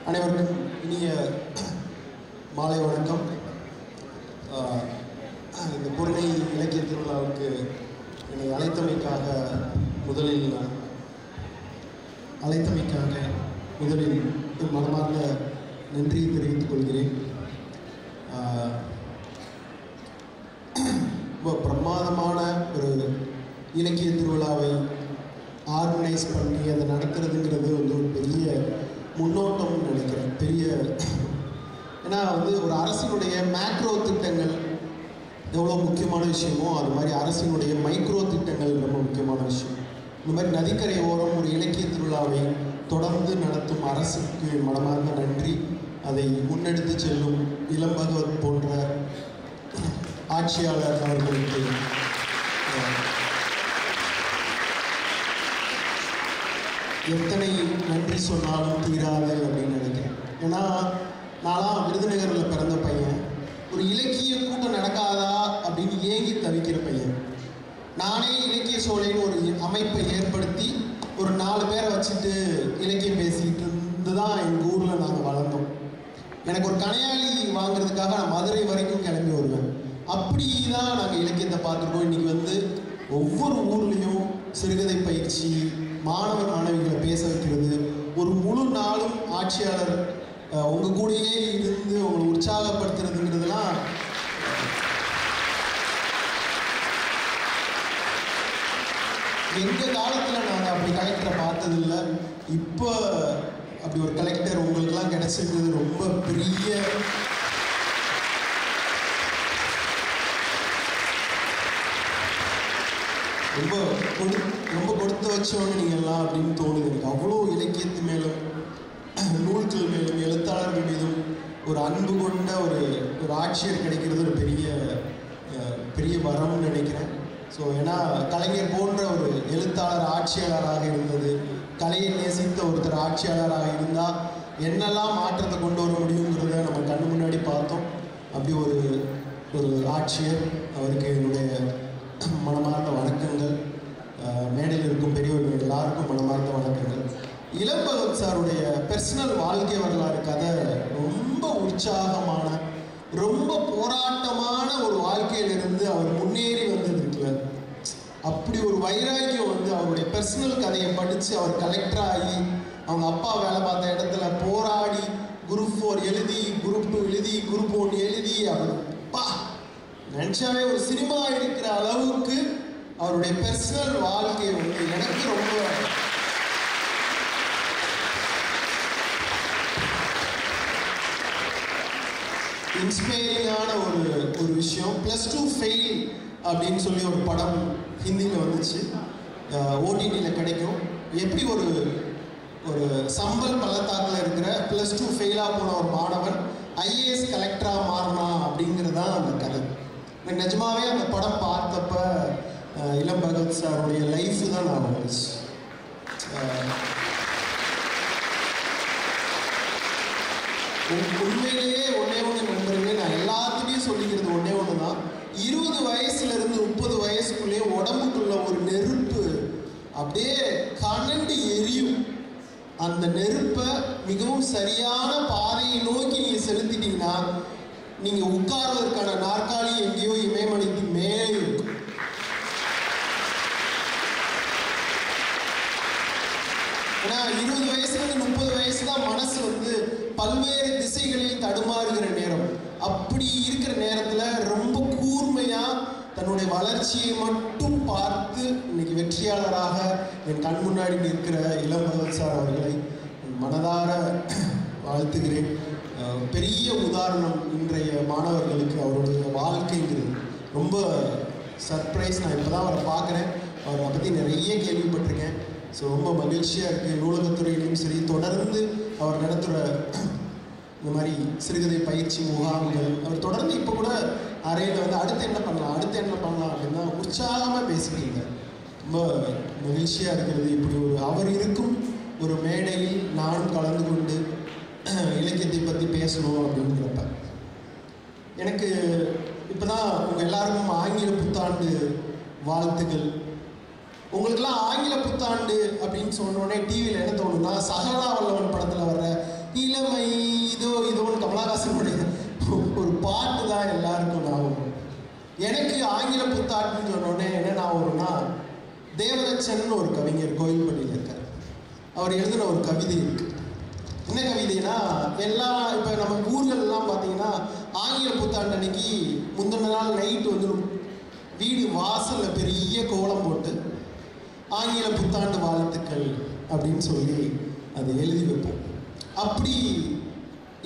அனைவருக்கும் இனிய மாலை வணக்கம். இந்த பொருளை இலக்கிய திருவிழாவுக்கு என்னை அழைத்தமைக்காக முதலில் மனமார்ந்த நன்றியை தெரிவித்துக் கொள்கிறேன். பிரமாதமான ஒரு இலக்கிய திருவிழாவை ஆர்கனைஸ் பண்ணி அதை நடத்துறதுங்கிறது ஒரு பெரிய முன்னோட்டம்னு நினைக்கிறேன். ஏன்னா ஒரு அரசினுடைய மேக்ரோ திட்டங்கள் எவ்வளோ முக்கியமான விஷயமோ அது மாதிரி அரசினுடைய மைக்ரோ திட்டங்கள் ரொம்ப முக்கியமான விஷயம். இந்த மாதிரி நதிக்கரை ஓரம் ஒரு இலக்கிய திருவிழாவை தொடர்ந்து நடத்தும் அரசுக்கு மனமார்ந்த நன்றி. அதை முன்னெடுத்து செல்லும் இளம் பகவத் போன்ற ஆட்சியாளர் அவர்களுக்கு எத்தனை நன்றி சொன்னாலும் தீராது அப்படின்னு நினைக்கிறேன். ஏன்னா நான்லாம் விருதுநகரில் பிறந்த பையன், ஒரு இலக்கிய கூட்டம் நடக்காதா அப்படின்னு ஏங்கி தவிக்கிற பையன். நானே இலக்கிய சோலைன்னு ஒரு அமைப்பை ஏற்படுத்தி ஒரு 4 பேரை வச்சுட்டு இலக்கியம் பேசிக்கிட்டு இருந்து தான் எங்கள் ஊரில் நாங்கள் வளர்ந்தோம். எனக்கு ஒரு கணையாளி வாங்குறதுக்காக நான் மதுரை வரைக்கும் கிளம்பி வருவேன். அப்படி தான் நாங்கள் இலக்கியத்தை பார்த்துருக்கோம். இன்றைக்கி ஒவ்வொரு ஊர்லேயும் சிறுகதை பயிற்சி, மாணவர் மாணவிகளை பேச வைக்கிறது, ஒரு முழு நாளும் ஆட்சியாளர் உங்கள் கூடயே இருந்து உங்களை உற்சாகப்படுத்துறதுங்கிறதுலாம் எங்கள் காலத்தில் நாங்கள் அப்படி கலெக்டரை பார்த்ததில்லை. இப்போ அப்படி ஒரு கலெக்டர் உங்களுக்கெல்லாம் கிடைச்சிருக்கிறது ரொம்ப பெரிய ரொம்ப கொடுத்து வச்சோன்னு நீங்கள்லாம் அப்படின்னு தோணுது எனக்கு. அவ்வளோ இலக்கியத்து மேலும் நூல்கள் மேலும் எழுத்தாளர்கள் மீதும் ஒரு அன்பு கொண்ட ஒரு ஆட்சியர் கிடைக்கிறது ஒரு பெரிய வரம்னு நினைக்கிறேன். ஸோ ஏன்னா கலைஞர் போன்ற ஒரு எழுத்தாளர் ஆட்சியாளராக இருந்தது, கலையை நேசித்த ஒருத்தர் ஆட்சியாளராக இருந்தால் என்னெல்லாம் மாற்றத்தை கொண்டு வர முடியுங்கிறத நம்ம கண்ணு முன்னாடி பார்த்தோம். அப்படி ஒரு ஆட்சியர், அவருக்கு என்னுடைய மனமார்ந்த வணக்கங்கள். மேடையில் இருக்கும் பெரியவர்கள் எல்லாருக்கும் மனமார்ந்த வணக்கங்கள். இளம் பகவத் சாருடைய பர்சனல் வாழ்க்கை வரலாறு கதை ரொம்ப உற்சாகமான, ரொம்ப போராட்டமான ஒரு வாழ்க்கையிலிருந்து அவர் முன்னேறி வந்திருக்கிறார். அப்படி ஒரு வைராக்கியம் அவருடைய பர்சனல் கதையை படித்து அவர் கலெக்டர் ஆகி அவங்க அப்பா வேலை பார்த்த இடத்துல போராடி குரூப் 4 எழுதி, குரூப் 2 எழுதி, குரூப் 1 எழுதி, அப்பா நினச்சாவே ஒரு சினிமா எடுக்கிற அளவுக்கு அவருடைய பர்சனல் வாழ்க்கை எனக்கு ரொம்ப இன்ஸ்பைரிங்கான ஒரு விஷயம். +2 ஃபெயில் அப்படின்னு சொல்லி ஒரு படம் ஹிந்தியில் வந்துச்சு, ஓடிடியில் கிடைக்கும். எப்படி ஒரு சம்பல் பள்ளத்தாக்கில் இருக்கிற +2 ஃபெயிலாக போன ஒரு மாணவன் IAS கலெக்டராக மாறினா அப்படிங்கிறது தான் அந்த கதை. நிஜமாவே அந்த படம் பார்த்தப்ப இளம் பகவத் சாருடைய லைஃப் தான் நான் வந்துச்சு. உண்மையிலேயே ஒன்றே நண்பர்களே, நான் எல்லாத்துலேயும் சொல்லிக்கிறது ஒன்று தான். 20 வயசுலேருந்து 30 வயசுக்குள்ளேயே உடம்புக்குள்ள ஒரு நெருப்பு அப்படியே கனண்டு எரியும். அந்த நெருப்பை மிகவும் சரியான பாதையை நோக்கி நீங்கள் செலுத்திட்டீங்கன்னா நீங்கள் உட்கார்வதற்கான நாற்காலி எங்கேயோ இமயமலைக்கு மேலே இருக்கும். ஏன்னா 20 வயசுலேருந்து 30 வயசு தான் மனசு பல்வேறு திசைகளில் தடுமாறுகிற நேரம். அப்படி இருக்கிற நேரத்தில் ரொம்ப கூர்மையாக தன்னுடைய வளர்ச்சியை மட்டும் பார்த்து இன்னைக்கு வெற்றியாளராக என் கண் முன்னாடி நிற்கிற இளம் பகவத் சார் அவர்களை மனதார வாழ்த்துகிறேன். பெரிய உதாரணம் இன்றைய மாணவர்களுக்கு. அவருடைய வாழ்க்கைங்கிறது ரொம்ப சர்ப்ரைஸ். நான் இப்போ தான் அவரை பார்க்குறேன், அவரை பற்றி நிறைய கேள்விப்பட்டிருக்கேன். ஸோ ரொம்ப மகிழ்ச்சியாக இருக்குது. நூலகத்துறையிலையும் சரி, தொடர்ந்து அவர் நடத்துகிற இந்த மாதிரி சிறுகதை பயிற்சி முகாம்கள், அவர் தொடர்ந்து இப்போ கூட அறையில் அடுத்து என்ன பண்ணலாம் அப்படின்னா உற்சாகமாக பேசுகிறீங்க. ரொம்ப மகிழ்ச்சியாக இருக்கிறது. இப்படி அவர் இருக்கும் ஒரு மேடையில் நானும் கலந்து கொண்டு இலக்கியத்தை பற்றி பேசணும் அப்படிங்கிறப்ப எனக்கு இப்போ தான் உங்கள் எல்லாருக்கும் ஆங்கில புத்தாண்டு வாழ்த்துக்கள். உங்களுக்கெல்லாம் ஆங்கில புத்தாண்டு அப்படின்னு சொன்னோடனே டிவியில் என்ன தோணுன்னா, சகலா வல்லவன் படத்தில் வர்ற இளமை இதோன்னு கமலஹாசனுடைய ஒரு பாட்டு தான் எல்லாருக்கும் ஞாபகம். எனக்கு ஆங்கில புத்தாண்டுன்னு சொன்னோடனே என்ன ஞாபகம் வரும்னா, தேவதச்சன் ஒரு கவிஞர் கோயில்பட்டியில் இருக்கார். அவர் எழுதின ஒரு கவிதை இருக்கு. என்ன கவிதைனா, இப்போ நம்ம ஊர்கள்லாம் பார்த்தீங்கன்னா ஆங்கில புத்தாண்டு அன்னைக்கு முந்தின நாள் நைட்டு வந்து வீடு வாசலில் பெரிய கோலம் போட்டு ஆங்கில புத்தாண்டு வாழ்த்துக்கள் அப்படின்னு சொல்லி அதை எழுதி வைப்போம். அப்படி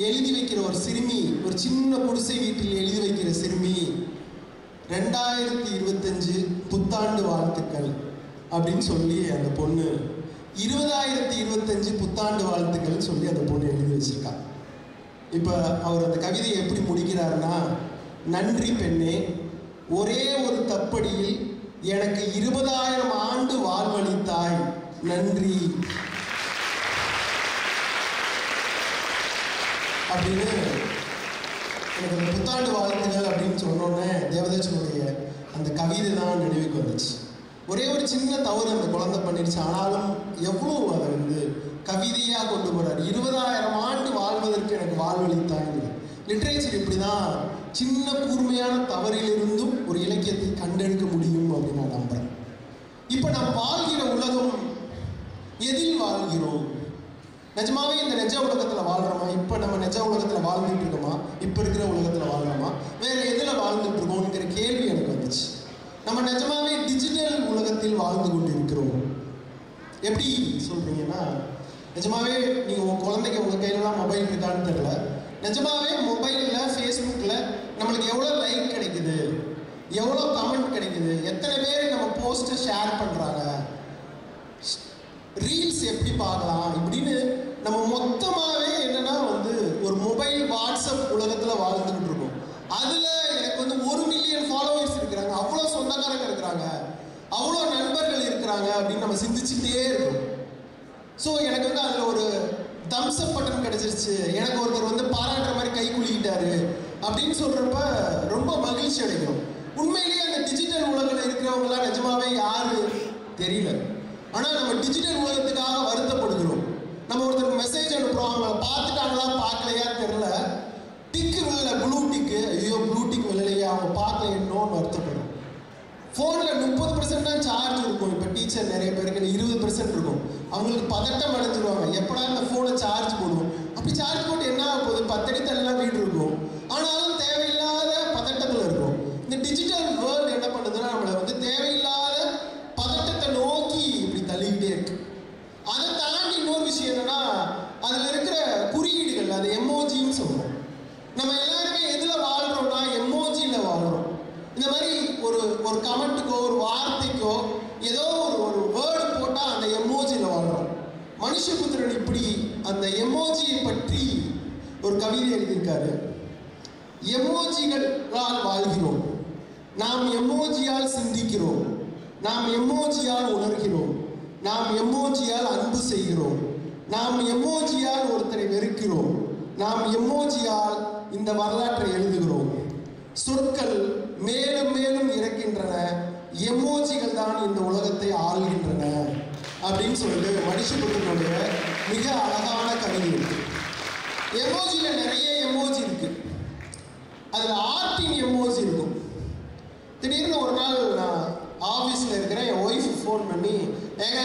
எழுதி வைக்கிற ஒரு சிறுமி, ஒரு சின்ன குடிசை வீட்டில் எழுதி வைக்கிற சிறுமி 2025 புத்தாண்டு வாழ்த்துக்கள் அப்படின்னு சொல்லி அந்த பொண்ணு 2025 புத்தாண்டு வாழ்த்துக்கள் சொல்லி அந்த பொண்ணு எழுதி வச்சிருக்கா. இப்போ அவர் அந்த கவிதையை எப்படி முடிக்கிறாருன்னா, நன்றி பெண்ணே, ஒரே ஒரு தப்படியில் எனக்கு 20,000 ஆண்டு வாழ்வளித்தாய், நன்றி அப்படின்னு. எனக்கு அந்த புத்தாண்டு வாழ்த்துக்கள் அப்படின்னு சொன்னோன்னே தேவதச்சனுடைய அந்த கவிதை தான் நினைவுக்கு வந்துச்சு. ஒரே ஒரு சின்ன தவறு அந்த குழந்தை பண்ணிடுச்சு, ஆனாலும் எவ்வளோ அதை வந்து கவிதையாக கொண்டு போகிறார். 20,000 ஆண்டு வாழ்வதற்கு எனக்கு வாழ்வளித்தாங்க. லிட்ரேச்சர் இப்படி தான் சின்ன கூர்மையான தவறிலிருந்தும் ஒரு இலக்கியத்தை கண்டெடுக்க முடியும் அப்படின்னு நான் நம்புகிறேன். இப்போ நாம் வாழ்கிற உலகம் எதில் வாழ்கிறோம்? நிஜமாவே இந்த நெஜ உலகத்தில் வாழ்கிறோமா? இப்போ நம்ம நெஜ உலகத்தில் வாழ்ந்துட்டு இருக்கோமா? இப்போ இருக்கிற உலகத்தில் வாழ்கிறோமா? வேறு எதில் வாழ்ந்துட்டு இருக்கோம்ங்கிற கேள்வி எனக்கு வந்துச்சு. நம்ம நிஜமாவே டிஜிட்டல் உலகத்தில் வாழ்ந்து கொண்டு இருக்கிறோம். எப்படி சொல்கிறீங்கன்னா, நிஜமாவே நீங்கள் உங்கள் குழந்தைக்கு உங்கள் கையிலலாம் மொபைல் இருக்கான்னு தெரியல, நிஜமாவே மொபைலில் ஃபேஸ்புக்கில் நம்மளுக்கு எவ்வளோ லைக் கிடைக்குது, எவ்வளோ கமெண்ட் கிடைக்குது, எத்தனை பேர் நம்ம போஸ்ட்டை ஷேர் பண்ணுறாங்க, ரீல்ஸ் எப்படி பார்க்கலாம் இப்படின்னு நம்ம மொத்தமாகவே என்னென்னா வந்து ஒரு மொபைல் வாட்ஸ்அப் உலகத்தில் வாழ்ந்துக்கிட்டு இருக்கோம். அதில் எனக்கு வந்து 1 மில்லியன் ஃபாலோவர்ஸ் இருக்கிறாங்க, அவ்வளோ சொந்தக்காரங்க இருக்கிறாங்க, அவ்வளோ நண்பர்கள் இருக்கிறாங்க அப்படின்னு நம்ம சிந்திச்சுட்டே இருக்கோம். ஸோ எனக்கு வந்து அதில் ஒரு தம்ஸ்அப் பட்டன் கிடச்சிருச்சு, எனக்கு ஒருத்தர் வந்து பாராட்டுற மாதிரி கை குலுக்கிட்டாரு அப்படின்னு சொல்கிறப்ப ரொம்ப மகிழ்ச்சி அடைக்கிறோம். உண்மையிலேயே அந்த டிஜிட்டல் உலகில் இருக்கிறவங்களாம் நிஜமாவே யாரு தெரியல. ஆனால் நம்ம டிஜிட்டல் உலகத்துக்காக வருத்தப்படுகிறோம். நம்ம ஒருத்தருக்கு மெசேஜ் அனுப்புகிறோம், அவங்க பார்த்துட்டாங்களா பார்க்கலையா தெரில, டிக்கு விழல, ப்ளூ டிக்கு, ஐயோ ப்ளூ டிக் விழலையா, அவங்க பார்க்கல என்னோன்னு வருத்தப்படும். ஃபோனில் 30% தான் சார்ஜ் இருக்கும். இப்போ டீச்சர் நிறைய பேருக்கு 20% இருக்கும். அவங்களுக்கு பதட்டம் அடைஞ்சிருவாங்க, எப்படா இந்த ஃபோனை சார்ஜ் போடுவோம். அப்படி சார்ஜ் போட்டு என்ன ஆக போகுது, 10 அடி தள்ளலாம் வீடு இருக்கும், ஆனாலும் தேவையில்லாத பதட்டத்தில் இருக்கும். இந்த டிஜிட்டல் வேர்ல்டு என்ன பண்ணுதுன்னா, நம்மளை வந்து தேவையில்லாத பதட்டத்தை நோக்கி இப்படி தள்ளிக்கிட்டே இருக்கு. அதை தாண்டி இன்னொரு விஷயம் என்னன்னா, அதில் இருக்கிற குறியீடுகள், அது எமோஜின்னு சொல்லுவோம். நம்ம எல்லாருமே எதில் வாழ்கிறோம்னா எமோஜியில் வாழ்கிறோம். இந்த மாதிரி ஒரு கமெண்ட்டுக்கோ ஒரு வார்த்தைக்கோ ஏதோ ஒரு வேர்டு போட்டால் அந்த எமோஜியில் வாழ்கிறோம். மனுஷபுத்திரன் இப்படி அந்த எமோஜியை பற்றி ஒரு கவிதை எழுதியிருக்காரு. எமோஜிகளால் வாழ்கிறோம், நாம் எமோஜியால் சிந்திக்கிறோம், நாம் எமோஜியால் உணர்கிறோம், நாம் எமோஜியால் அன்பு செய்கிறோம், நாம் எமோஜியால் ஒருத்தரை வெறுக்கிறோம், நாம் எமோஜியால் இந்த வரலாற்றை எழுதுகிறோம். சொற்கள் மேலும் மேலும் இறக்கின்றன, எமோஜிகள் தான் இந்த உலகத்தை ஆள்கின்றன அப்படின்னு சொல்லிட்டு மனுஷபுத்திரனுடைய மிக அழகான கவிதை இருக்கு. எமோஜியில் நிறைய எமோஜி இருக்கு. அதில் ஆர்ட்டின் எமோஜி இருக்கும். திடீர்னு ஒரு நாள் நான் ஆஃபீஸில் இருக்கிறேன், என் ஒய்ஃபு ஃபோன் பண்ணி, ஏங்க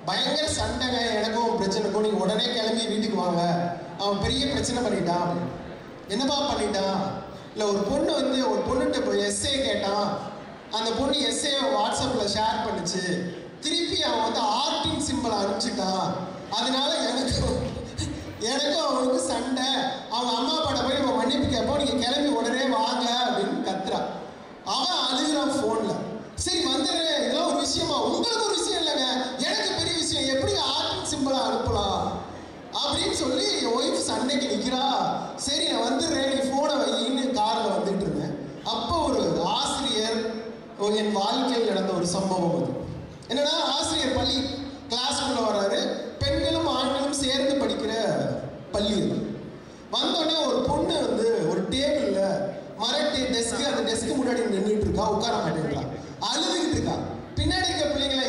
பயங்கர சண்டைங்க, எனக்கும் பிரச்சனைக்கும், நீங்கள் உடனே கிளம்பி வீட்டுக்கு வாங்க, அவன் பெரிய பிரச்சனை பண்ணிட்டான். என்னப்பா பண்ணிட்டான்? இல்லை ஒரு பொண்ணு வந்து ஒரு பொண்ணுகிட்ட இப்போ எஸ்ஏ கேட்டான், அந்த பொண்ணு எஸ்ஏவை வாட்ஸ்அப்பில் ஷேர் பண்ணிச்சு, திருப்பி அவன் வந்து ஆர்ட்டின் சிம்பிளை அனுப்பிச்சிட்டான், அதனால எனக்கும் அவனுக்கு சண்டை, அவங்க அம்மா அப்பாட்ட போய் நம்ம மன்னிப்பு கேட்போம், நீங்கள் கிளம்பி உடனே வாங்க அப்படின்னு கத்துறான். அவன் அழுகிறான் ஃபோனில். சரி வந்துடுறேன், இதெல்லாம் ஒரு விஷயமா? உங்களுக்கு ஒரு விஷயம் இல்லைங்க, எனக்கு பெரிய விஷயம், எப்படி ஆர்ட்டின் சிம்பிளை அனுப்பலாம் அப்படின்னு சொல்லி என் ஒய்ஃப் சண்டைக்கு நிற்கிறா. சரி நான் வந்துடுறேன், நீ ஃபோனை வையின்னு காரில் வந்துட்டு இருந்தேன். அப்போ ஒரு ஆசிரியர், என் வாழ்க்கையில் நடந்த ஒரு சம்பவம் அது என்னன்னா, ஆசிரியர் பள்ளி கிளாஸ்க்குள்ள வர்றாரு, பெண்களும் ஆண்களும் சேர்ந்து படிக்கிற பள்ளி அது. வந்தோடனே ஒரு பொண்ணு வந்து ஒரு டேபிளில் டெஸ்க்கு, அந்த டெஸ்க்கு முன்னாடி நின்றுட்டு இருக்கா, உட்கார மாட்டேங்கிறா, அழுதுகிட்டு இருக்கா. பின்னாடி இருக்க பிள்ளைங்களை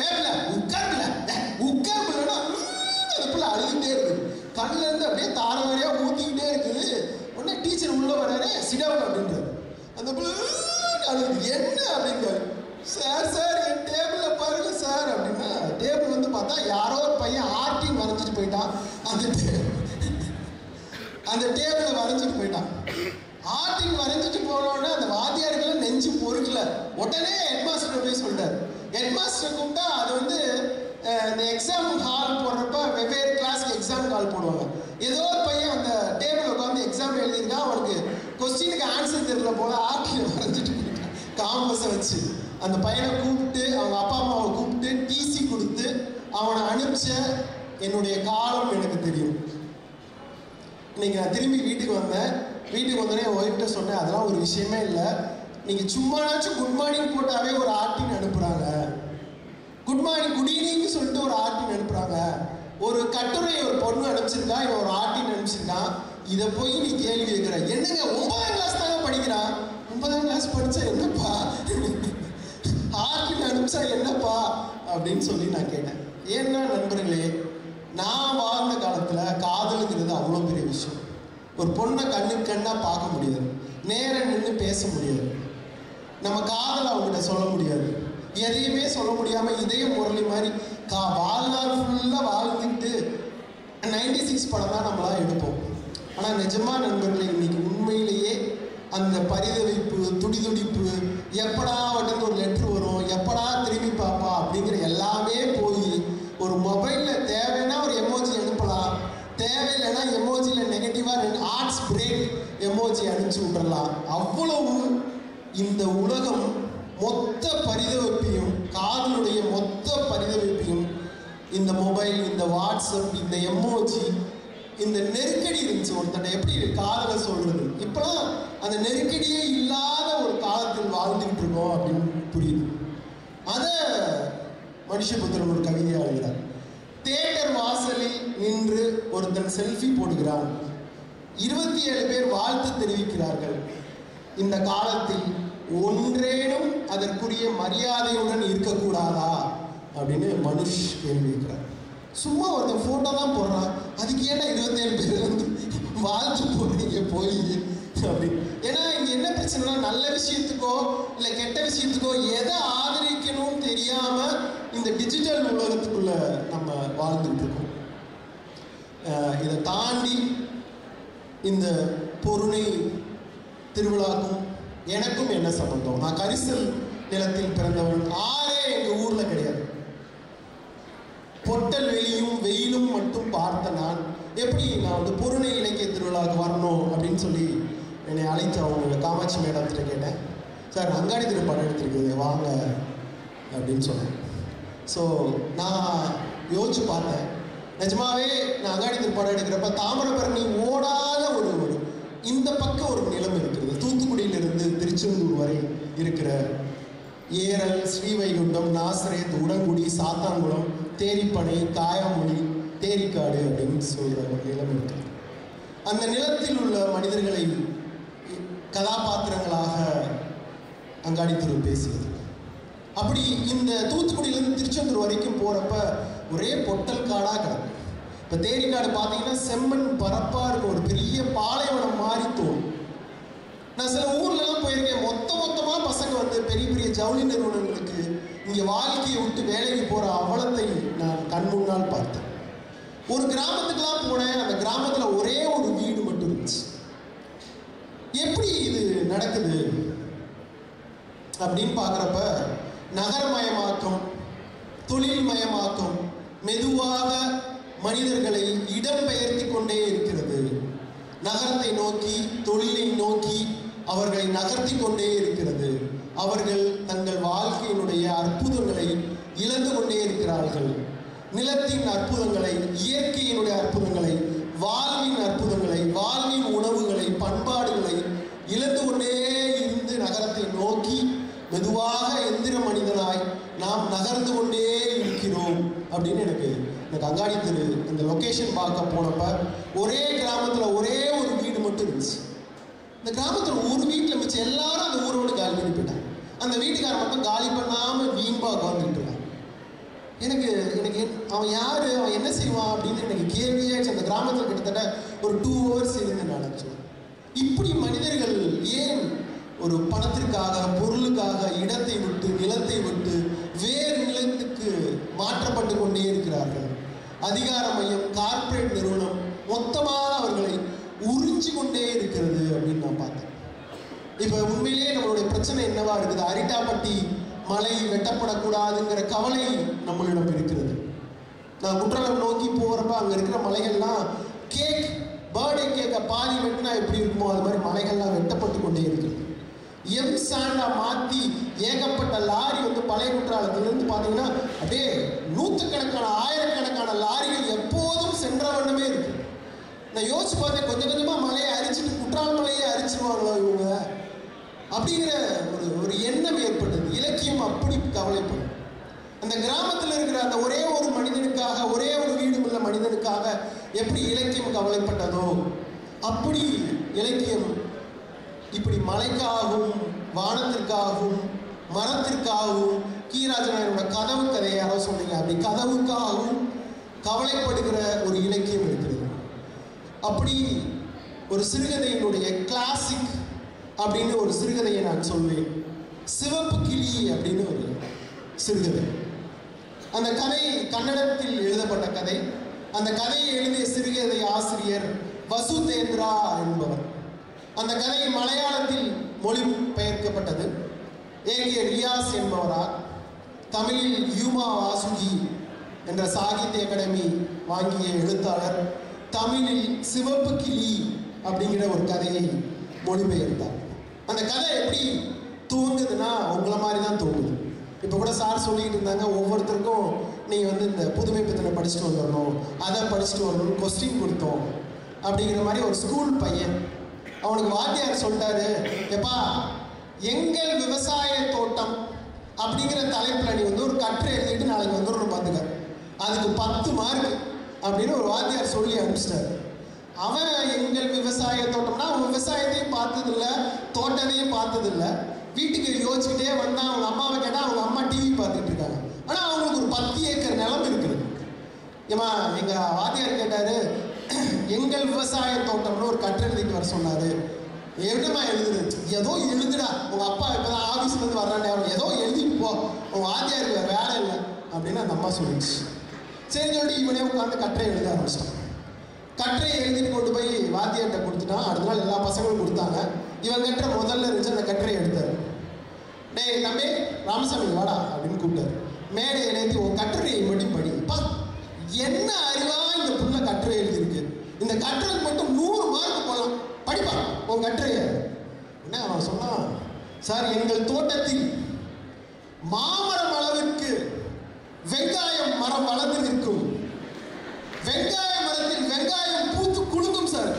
இருந்து அப்படியே தாரவாரியா ஊத்திக்கிட்டே இருக்குது. உடனே டீச்சர் உள்ள வராரு, சிடாவுக்கு அப்படின்றாரு. அந்த என்ன அப்படின்றாரு. சார் சார் என் டேபிள்ல பாருங்க சார் அப்படின்னா, டேபிள் வந்து பார்த்தா யாரோ ஒரு பையன் ஆர்டிங் வரைஞ்சிட்டு போயிட்டான். அந்த டேபிளை வரைஞ்சிட்டு போயிட்டான். ஆர்டிங் வரைஞ்சிட்டு போனோடனே அந்த வாத்தியாருக்கெல்லாம் நெஞ்சு பொறுக்கல. உடனே ஹெட்மாஸ்டர் போய் சொல்றாரு. ஹெட்மாஸ்டர் கூப்பிட்டா அது வந்து இந்த எக்ஸாம் ஹால் போடுறப்ப வெவ்வேறு கிளாஸ்க்கு எக்ஸாம் ஹால் போடுவாங்க. ஏதோ ஒரு பையன் அந்த டேபிள் உட்காந்து எக்ஸாம் எழுதியிருக்கான். அவனுக்கு கொஸ்டினுக்கு ஆன்சர் தெரியல போல ஆர்டிங் வரைஞ்சிட்டு போயிட்டான் காம்பஸை வச்சு. அந்த பையனை கூப்பிட்டு அவங்க அப்பா அம்மாவை கூப்பிட்டு டிசி கொடுத்து அவனை அனுப்பிச்ச என்னுடைய காலம் எனக்கு தெரியும். இன்னைக்கு நான் திரும்பி வீட்டுக்கு வந்தேன். வீட்டுக்கு வந்தோடனே என் ஒய்ஃப்ட்ட சொன்னேன், அதெல்லாம் ஒரு விஷயமே இல்லை. நீங்கள் சும்மானாச்சும் குட் மார்னிங் போட்டாவே ஒரு ஆர்டிங் அனுப்புகிறாங்க. குட் மார்னிங் குட் ஈவினிங் சொல்லிட்டு ஒரு ஆர்டிங் அனுப்புகிறாங்க. ஒரு கட்டுரை ஒரு பொண்ணு அனுப்பிச்சிருக்கா, இவன் ஒரு ஆர்டிங் அனுப்பிச்சிருக்கான். இதை போய் நீ கேள்வி கேட்குற. என்னங்க 9ஆம் கிளாஸ் தானே படிக்கிறான். 9ஆம் கிளாஸ் படித்தா என்னப்பா ஆர்டிங் அனுப்பிச்சா என்னப்பா அப்படின்னு சொல்லி நான் கேட்டேன். ஏன்னா நண்பர்களே, நான் வாழ்ந்த காலத்தில் காதலுங்கிறது அவ்வளோ பெரிய விஷயம். ஒரு பொண்ணை கண்ணுக்கு கண்ணாக பார்க்க முடியாது, நேரம் நின்று பேச முடியாது, நம்ம காதலை அவங்ககிட்ட சொல்ல முடியாது, எதையுமே சொல்ல முடியாமல் இதய முரளி மாதிரி வாழ்நாள் ஃபுல்லாக வாழ்ந்துட்டு 96 படம் தான் நம்மளாம் எடுப்போம். ஆனால் நிஜமாக நண்பர்களே, இன்னைக்கு உண்மையிலேயே அந்த பரிதவிப்பு, துடிதுடிப்பு, எப்படா அவட்ட ஒரு லெட்ரு வரும், எப்படா திரும்பி பார்ப்பா அப்படிங்கிற எல்லாமே போய் ஒரு மொபைலில் தேவைன்னா ஒரு எமோஜி அனுப்பலாம், தேவையில்லைன்னா எமோஜியில் நெகட்டிவாக 2 ஆர்ட்ஸ் பிரேக் எமோஜி அனுப்பிச்சு விட்றலாம். அவ்வளவு இந்த உலகம் மொத்த பரிதவிப்பையும், காதலுடைய மொத்த பரிதவிப்பையும் இந்த மொபைல், இந்த வாட்ஸ்அப், இந்த எமோஜி, இந்த நெருக்கடி இருந்துச்சு. ஒருத்தனை எப்படி காதலை சொல்றது, இப்பெல்லாம் அந்த நெருக்கடியே இல்லாத ஒரு காலத்தில் வாழ்ந்துகிட்டு இருக்கோம் அப்படின்னு புரியுது. அதை மனுஷபுத்திரன் ஒரு கவிதையாக எழுதுகிறார். தியேட்டர் வாசலில் நின்று ஒருத்தன் செல்ஃபி போடுகிறான். 27 பேர் வாழ்த்து தெரிவிக்கிறார்கள். இந்த காலத்தில் ஒன்றேனும் அதற்குரிய மரியாதையுடன் இருக்கக்கூடாதா அப்படின்னு மனுஷ் கேள்வி இருக்கிறார். சும்மா ஒருத்தன் ஃபோட்டோ தான் போடுறான், அதுக்கு ஏன்னா 27 பேர் வந்து வாழ்த்து போடுறீங்க போய் அப்படின்னு. ஏன்னா இங்கே என்ன பிரச்சனைனா, நல்ல விஷயத்துக்கோ இல்லை கெட்ட விஷயத்துக்கோ எதை ஆதரிக்கணும்னு தெரியாமல் இந்த டிஜிட்டல் உலகத்துக்குள்ள நம்ம வாழ்ந்துட்டு இருக்கோம். இதை தாண்டி இந்த பொருணை திருவிழாக்கும் எனக்கும் என்ன சம்பந்தம்? நான் கரிசல் நிலத்தில் பிறந்தவன். ஆறே எங்கள் ஊரில் கிடையாது. பொட்டல் வெளியும் வெயிலும் மட்டும் பார்த்த நான் எப்படி நான் வந்து பொருணை இலக்கிய திருவிழாவுக்கு வரணும் அப்படின்னு சொல்லி என்னை அழைத்து அவங்க காமாட்சி மேடத்திட்ட கேட்டேன். சார், அங்காடி திரு படம் எடுத்துருக்குது வாங்க அப்படின்னு சொன்னேன். ஸோ நான் யோசிச்சு பார்த்தேன். நிஜமாவே நான் அங்காடி திரு படம் எடுக்கிறப்ப தாமிரபரணி ஓடாத ஒரு இந்த பக்கம் ஒரு நிலம் இருக்கிறது. தூத்துக்குடியிலிருந்து திருச்செந்தூர் வரை இருக்கிற ஏரல், ஸ்ரீவைகுண்டம், நாசரேத், உடங்குடி, சாத்தான்குளம், தேரிப்பனை, காயாமொழி, தேரிக்காடு அப்படின்னு சொல்கிற ஒரு நிலம் இருக்குது. அந்த நிலத்தில் உள்ள மனிதர்களை கதாபாத்திரங்களாக அங்காடி திரு பேசுகிறது. அப்படி இந்த தூத்துக்குடியிலேருந்து திருச்செந்தூர் வரைக்கும் போகிறப்ப ஒரே பொட்டல் காடாக கிடக்கும். இப்போ தேரிக்காடு பார்த்தீங்கன்னா செம்மண் பரப்பாக இருக்கும், ஒரு பெரிய பாலைவனம் மாறி தோணும். நான் சில ஊர்லலாம் போயிருக்கேன். மொத்தமாக பசங்க வந்து பெரிய பெரிய ஜவுளி நிறுவனங்களுக்கு இங்கே வாழ்க்கையை விட்டு வேலைக்கு போகிற அவலத்தை நான் கண் முன்னால் பார்த்தேன். ஒரு கிராமத்துக்குலாம் போனேன். அந்த கிராமத்தில் ஒரே ஒரு வீடு மட்டும் இருந்துச்சு. எப்படி இது நடக்குது அப்படின்னு பார்க்குறப்ப நகரமயமாக்கம், தொழில்மயமாக்கம் மெதுவாக மனிதர்களை இடம்பெயர்த்தி கொண்டே இருக்கிறது. நகரத்தை நோக்கி, தொழிலை நோக்கி அவர்களை நகர்த்தி கொண்டே இருக்கிறது. அவர்கள் தங்கள் வாழ்க்கையினுடைய அற்புதங்களை இழந்து கொண்டே இருக்கிறார்கள். நிலத்தின் அற்புதங்களை, இயற்கையினுடைய அற்புதங்களை, வாழ்வின் அற்புதங்களை, வாழ்வின் உணவுகளை, பண்பாடுகளை இழந்து கொண்டே இருந்து நகரத்தை நோக்கி மெதுவாக எந்திர மனிதனாய் நாம் நகர்ந்து கொண்டே இருக்கிறோம் அப்படின்னு எனக்கு அங்காடி திரு இந்த லொக்கேஷன் பார்க்க போனப்ப ஒரே கிராமத்தில் ஒரே ஒரு வீடு மட்டும் இருந்துச்சு. இந்த கிராமத்தில் ஒரு வீட்டில் மிச்சம் எல்லாரும் அந்த ஊரோடு காலி பண்ணி போயிட்டாங்க. அந்த வீட்டுக்காரன் மட்டும் காலி பண்ணாமல் வீம்பா உட்காந்துட்டு இருக்காங்க. எனக்கு எனக்கு அவன் யார், அவன் என்ன செய்வான் அப்படின்னு எனக்கு கேள்வியாச்சு. அந்த கிராமத்தில் கிட்டத்தட்ட ஒரு 2 hours இருந்து நினச்சேன். இப்படி மனிதர்கள் ஏன் ஒரு பணத்திற்காக, பொருளுக்காக இடத்தை விட்டு, நிலத்தை விட்டு வேறு நிலத்துக்கு மாற்றப்பட்டு கொண்டே இருக்கிறார்கள்? அதிகார மையம், கார்ப்பரேட் நிறுவனம் மொத்தமாக அவர்களை உறிஞ்சி கொண்டே இருக்கிறது அப்படின்னு நான் பார்த்தேன். இப்போ உண்மையிலேயே நம்மளுடைய பிரச்சனை என்னவா இருக்குது? அரிட்டாப்பட்டி மலை வெட்டப்படக்கூடாதுங்கிற கவலை நம்மளிடம் இருக்கிறது. நான் குற்றாலம் நோக்கி போகிறப்ப அங்கே இருக்கிற மலைகள்லாம் பர்த்டே கேக்கை பாதி வெட்டினா எப்படி இருக்குமோ அது மாதிரி மலைகள்லாம் வெட்டப்பட்டு கொண்டே இருக்கிறது. சாண்டா மாற்றி ஏகப்பட்ட லாரி பழைய குற்றாலத்திலிருந்து பார்த்தீங்கன்னா அப்படியே நூற்றுக்கணக்கான ஆயிரக்கணக்கான லாரிகள் எப்போதும் சென்ற வண்ணமே இருக்கு. நான் யோசிச்சு பார்த்தேன், கொஞ்சம் கொஞ்சமாக மலையை அரிச்சிட்டு குற்றால மலையை அரிச்சிருவாங்களா இவங்க அப்படிங்கிற ஒரு எண்ணம் ஏற்பட்டது. இலக்கியம் அப்படி கவலைப்படும். அந்த கிராமத்தில் இருக்கிற அந்த ஒரே ஒரு மனிதனுக்காக, ஒரே ஒரு வீடு உள்ள மனிதனுக்காக எப்படி இலக்கியம் கவலைப்பட்டதோ அப்படி இலக்கியம் இப்படி மலைக்காகவும், வானத்திற்காகவும், மரத்திற்காகவும், கீராஜனோட கதவு கதையை யாரோ சொன்னீங்க, அப்படி கதவுக்காகவும் கவலைப்படுகிற ஒரு இலக்கியம் இருக்கிறது. அப்படி ஒரு சிறுகதையினுடைய கிளாசிக் அப்படின்னு ஒரு சிறுகதையை நான் சொல்வேன். சிவப்பு கிளி அப்படின்னு ஒரு சிறுகதை. அந்த கதை கன்னடத்தில் எழுதப்பட்ட கதை. அந்த கதையை எழுதிய சிறுகதை ஆசிரியர் வசுதேந்திரா என்பவர். அந்த கதை மலையாளத்தில் மொழிபெயர்க்கப்பட்டது ஏகே ரியாஸ் என்பவரால். தமிழில் யூமா வாசுகி என்ற சாகித்ய அகாடமி வாங்கிய எழுத்தாளர் தமிழில் சிவப்பு கிளி அப்படிங்கிற ஒரு கதையை மொழிபெயர்த்தார். அந்த கதை எப்படி தூங்குதுன்னா உங்களை மாதிரி தான் தூங்குது. இப்போ கூட சார் சொல்லிக்கிட்டு இருந்தாங்க, ஒவ்வொருத்தருக்கும் நீங்கள் இந்த புதுமை பித்தனை படிச்சுட்டு வந்துடணும், அதை படிச்சுட்டு வரணும்னு கொஸ்டின் கொடுத்தோம் அப்படிங்கிற மாதிரி. ஒரு ஸ்கூல் பையன், அவனுக்கு வாத்தியார் சொல்லிட்டாரு, எப்பா எங்கள் விவசாய தோட்டம் அப்படிங்கிற தலைப்பில் நீ ஒரு கட்டுரை எழுதிட்டு நாளைக்கு வந்துடணும் பார்த்துக்க, அதுக்கு 10 மார்க் அப்படின்னு ஒரு வாத்தியார் சொல்லி அனுப்பிச்சிட்டாரு. அவன் எங்கள் விவசாய தோட்டம்னா அவன் விவசாயத்தையும் பார்த்ததில்லை, தோட்டத்தையும் பார்த்ததில்லை. வீட்டுக்கு யோசிச்சுக்கிட்டே வந்தான். அவங்க அம்மாவை கேட்டால் அவங்க அம்மா டிவி பார்த்துட்டு இருக்காங்க. ஆனால் அவங்களுக்கு ஒரு 10 ஏக்கர் நிலம் இருக்குது. ஏமா எங்கள் வாத்தியார் கேட்டார், எங்கள் விவசாய தோட்டம்னு ஒரு கட்டுரை எழுதிட்டு வர சொன்னார். எப்படிமா எழுதுறது? ஏதோ எழுதுடா, உங்கள் அப்பா இப்போ தான் ஆஃபீஸ்லேருந்து வர்றானே, அவன் ஏதோ எழுதிட்டு போ, உங்கள் வாத்தியாருக்கு வேலை இல்லை அப்படின்னு அந்த அம்மா சொல்லிடுச்சு. சரி சொல்லிட்டு இவனே உட்காந்து கட்டுரை எழுத ஆரம்பிச்சிட்டான். கட்டுரையை எழுதிட்டு கொண்டு போய் வாத்தியார்கிட்ட கொடுத்துட்டான். அடுத்த நாள் எல்லா பசங்களும் கொடுத்தாங்க. இவன் கட்டுரை முதல்ல இருந்துச்சு. அந்த கட்டுரையை எடுத்தார். டேய் தம்பி ராமசாமி வாடா அப்படின்னு கூப்பிட்டாரு. மேடையை ஏற்றி உன் கட்டுரையை மட்டும் படி. என்ன அறிவா இந்த புள்ள கட்டுரை எழுதியிருக்கு, இந்த கட்டுரைக்கு மட்டும் 100 மார்க் போகலாம், படிப்பா உன் கட்டுரைய. என்ன அவன் சொன்னான், சார் எங்கள் தோட்டத்தில் மாமரம் அளவிற்கு வெங்காயம் மரம் வளர்ந்து நிற்கும், வெங்காய மரத்தில் வெங்காயம் பூத்து குலுங்கும் சார்,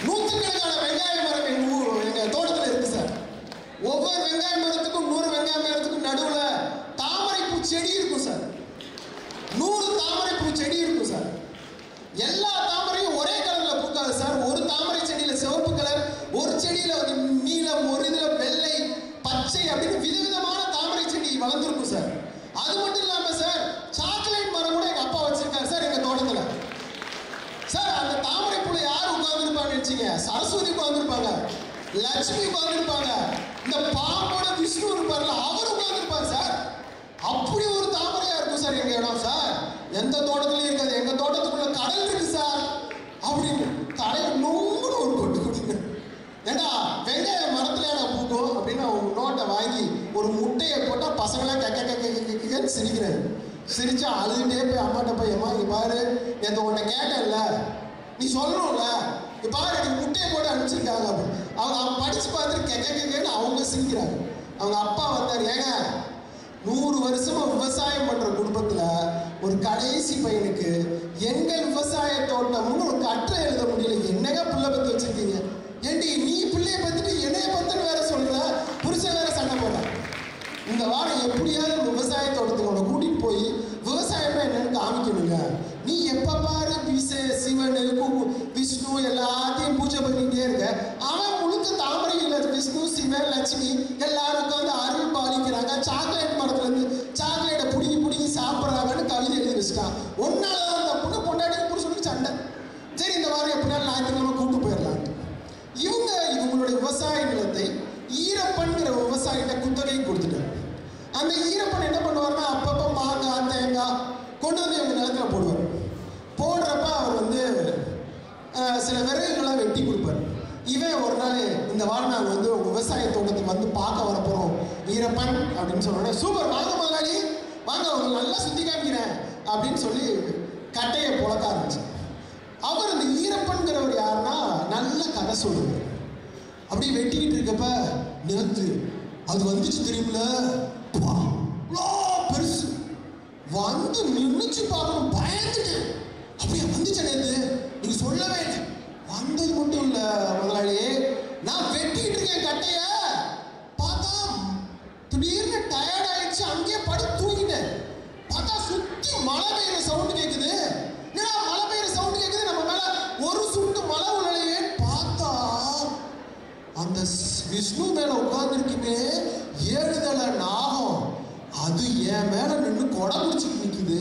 100கணக்கான வெங்காய மரம் எங்க தோட்டத்தில் இருக்கு சார். ஒவ்வொரு வெங்காய மரத்துக்கும் 100 வெங்காய மரத்துக்கும் நடுவில் தாமரைப்பூ செடி இருக்கும் சார். 100 தாமரைப்பூ செடி இருக்கும் சார். எல்லா தாமரையும் ஒரே கலர்ல பூக்காது சார். ஒரு தாமரை செடியில சிவப்பு கலர், ஒரு செடியில நீலம், ஒரு இதுல வெள்ளை, பச்சை அப்படின்னு விதவிதமான தாமரை செடி வளர்ந்துருக்கும் சார். அது மட்டும் இல்லாம சார் சாக்லேட் மரம் கூட எங்க அப்பா வச்சிருக்காரு சார் எங்க தோட்டத்துல. சார் அந்த தாமரை பூல யார் உட்கார்ந்துருப்பாங்க நினைச்சீங்க? சரஸ்வதி உட்கார்ந்துருப்பாங்க, லட்சுமி உட்கார்ந்துருப்பாங்க, இந்த பாம்போட விஷ்ணு இருப்பார்ல அவர் உட்கார்ந்துருப்பார் சார். அப்படி ஒரு தாமரையா இருக்கும் சார் எங்க இடம் சார். எந்த தோட்டத்திலயும் இருக்காது. எங்க தோட்டத்துக்குள்ள கடல் இருக்கு சார் அப்படின்னு தலையில் நோங்குன்னு ஒரு கொட்டு கொடுங்க. ஏண்டா வெங்காய மரத்துல ஏடா பூக்கும் அப்படின்னு அவங்க நோட்டை வாங்கி ஒரு முட்டையை போட்டால் பசங்களாம் கேட்க சிரிக்கிறேன். சிரிச்சா அழுதுகிட்டே போய் அம்மாட்ட போய் அம்மா இங்கே பாரு, எந்த உன்னை கேட்டேன்ல நீ சொல்லணும்ல, இப்போ பாரு எனக்கு முட்டையை போட்டு அனுப்பிச்சிருக்காங்க அப்படின்னு. அவங்க படித்து பார்த்துட்டு கேட்கன்னு அவங்க சிரிக்கிறாங்க. அவங்க அப்பா வந்தார், ஏங்க 100 வருஷமா விவசாயம் பண்ற குடும்பத்துல ஒரு கடைசி பையனுக்கு எங்கள் விவசாய தோட்டம்னு ஒரு கட்டுரை எழுத முடியல, என்னங்க பிள்ளை பத்தி வச்சிருக்கீங்க? ஏண்டி நீ பிள்ளைய பத்திட்டு என்னைய பத்தின்னு வேற சொல்ற, புருஷன் வேற சண்டை போடுற. இந்த வாரம் எப்படியாவது விவசாய தோட்டத்துக்கு கூட்டிட்டு போய் விவசாயமே என்னன்னு காமிக்கணுங்க. நீ எப்ப பாரு சிவன் விஷ்ணு எல்லாத்தையும் பூஜை பண்ணிட்டே இருக்க. அவன் முழுக்க தாமரை இல்லை, விஷ்ணு சிவன் லட்சுமி எல்லாரும் உட்காந்து அருள் பாலிக்கிறாங்க. சாக்லேட் மரத்துல இருந்து சாக்லேட்டை பிடிக்க வந்துருச்சான். ஒன்னாலதான் அந்த பொண்ணு பொண்டாட்டி புருஷனுக்கு சண்டை. சரி இந்த வாரம் எப்படினாலும் ஞாயிற்றுக்கிழமை கூட்டு போயிடலாம். இவங்களுடைய விவசாய நிலத்தை ஈரப்பன்கிற விவசாயிட்ட குத்தகை கொடுத்துட்டாரு. அந்த ஈரப்பன் என்ன பண்ணுவார்னா அப்பப்போ மாங்காய் தேங்காய் கொண்டு வந்து இவங்க நிலத்துல போடுவார். போடுறப்ப அவர் வந்து சில விறகுகள்லாம் வெட்டி கொடுப்பார். இவன் ஒரு நாள் இந்த வாரம் நாங்கள் வந்து உங்கள் விவசாய தோட்டத்துக்கு வந்து பார்க்க வர போகிறோம் ஈரப்பன் அப்படின்னு சொன்னோடனே, சூப்பர் வாங்க முதலாளி வாங்க உங்களுக்கு நல்லா சுற்றி காமிக்கிறேன் அப்படின்னு சொல்லி கட்டையை புழக்க ஆரம்பிச்சு. அவர் இந்த ஈரப்பன்கிறவர் யாருன்னா நல்ல கதை சொல்லுவார். அப்படியே வெட்டிக்கிட்டு இருக்கப்ப நேற்று அது வந்துச்சு தெரியுமில, பெருசு வந்து நின்றுச்சு பார்க்கணும் பயந்துட்டேன். அப்படியே வந்துச்சு நேற்று நீங்க சொல்லவே இல்லை. வந்தது மட்டும் இல்ல முதலாளி, நான் வெட்டிட்டு இருக்கேன் கட்டைய பார்த்தா திடீர்னு டயர்ட் ஆயிடுச்சு, அங்கேயே படி தூங்கிட்டேன். பார்த்தா சுத்தி மழை பெய்யுற சவுண்ட் கேட்குது. என்னடா மழை பெய்யுற சவுண்ட் கேட்குது, நம்ம மேல ஒரு சுட்டு மழை விளையே பார்த்தா அந்த விஷ்ணு மேல உட்கார்ந்துருக்குமே 7 தலை நாகம், அது என் மேல நின்று கொடை முடிச்சுட்டு நிக்குது.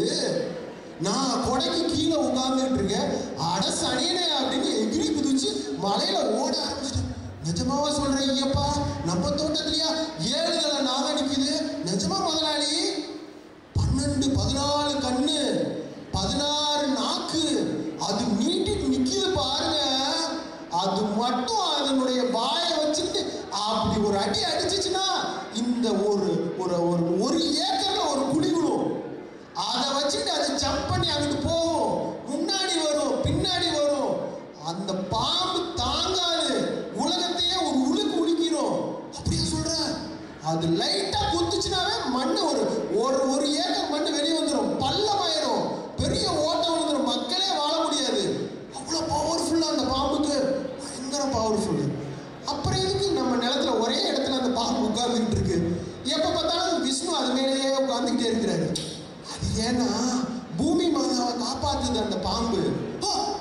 நான் கொடைக்கு கீழே உட்கார்ந்துட்டு இருக்கேன். அட சனியனே அப்படின்னு எகிரி குதிச்சு மலையில ஓட ஆரம்பிச்சிட்டேன். நிஜமாவா சொல்றேன் ஐயப்பா, நம்ம தோட்டத்திலயா 7 தலை நாகம் நிக்குது? நிஜமா முதலாளி? 12 14 கண்ணு 16 நாக்கு அது நீட்டிட்டு நிக்குது பாருங்க. அது மட்டும் அதனுடைய வாயை வச்சுட்டு அப்படி ஒரு அடி அடிச்சுச்சுன்னா இந்த ஒரு ஏக்கர்ல ஒரு குழி விழும். அதை வச்சுட்டு அது ஜம்ப் பண்ணி அங்கிட்டு போகும், முன்னாடி வரும் பின்னாடி வரும். அந்த பாம்பு தாங்காது, உலகத்தையே ஒரு உழுக்கு உழுக்கிறோம். அப்படியே சொல்றேன். அது லைட்டா குத்துச்சுனாவே மண்ணு ஒரு ஏக்கர் மண்ணு வெளியே வந்துடும், பள்ளமாயிரும், பெரிய ஓட்டம் வந்துடும், மக்களே வாழ முடியாது. அவ்வளோ பவர்ஃபுல்லா அந்த பாம்புக்கு, பயங்கர பவர்ஃபுல். அப்புறம் எதுக்கு நம்ம நிலத்துல ஒரே இடத்துல அந்த பாம்பு உட்கார்ந்துட்டு இருக்கு? எப்ப பார்த்தாலும் விஷ்ணு அது மேலேயே உட்கார்ந்துக்கிட்டே இருக்கிறாரு. அது ஏன்னா பூமி மாதாவை காப்பாத்துது அந்த பாம்பு.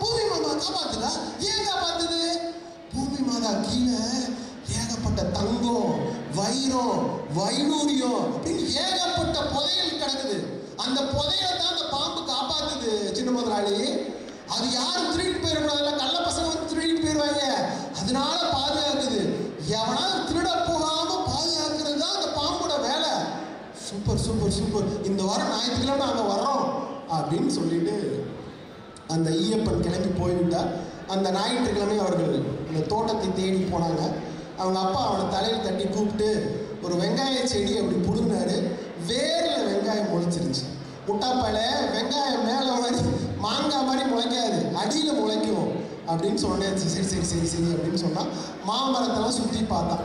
பூமி மாதாவை காப்பாத்துதா? ஏன் காப்பாத்துது? பூமி மாதா கீழே ஏகப்பட்ட தங்கம் வைரம் வைடூரியம் அப்படின்னு ஏகப்பட்ட புதையல் கிடக்குது. அந்த புதையலை தான் அந்த பாம்பு காப்பாத்துது சின்ன முதலாளி. அது யாரும் திருடிட்டு போயிடக்கூடாதுல்ல, கள்ள பசங்க வந்து திருடிட்டு போயிடுவாங்க, அதனால பாதுகாக்குது. எவனால திருட போகாம பாதுகாக்கிறது தான் அந்த பாம்போட வேலை. சூப்பர் சூப்பர் சூப்பர், இந்த வாரம் ஞாயிற்றுக்கிழமை நாங்கள் வர்றோம் அப்படின்னு சொல்லிட்டு அந்த ஈயப்பன் கிளம்பி போய்விட்டார். அந்த ஞாயிற்றுக்கிழமை அவர்கள் அந்த தோட்டத்தை தேடி போனாங்க. அவங்க அப்பா அவனை தலையில் தட்டி கூப்பிட்டு ஒரு வெங்காய செடி அப்படி புடுங்கினாரு. வேரில் வெங்காயம் முளைச்சிருச்சு. முட்டாப்பாயில வெங்காயம் மேலே மாதிரி மாங்காய் மாதிரி முளைக்காது, அடியில் முளைக்கும் அப்படின்னு சொன்னேன். சரி சரி சரி சரி அப்படின்னு சொன்னால் மாமரத்தெல்லாம் சுற்றி பார்த்தான்.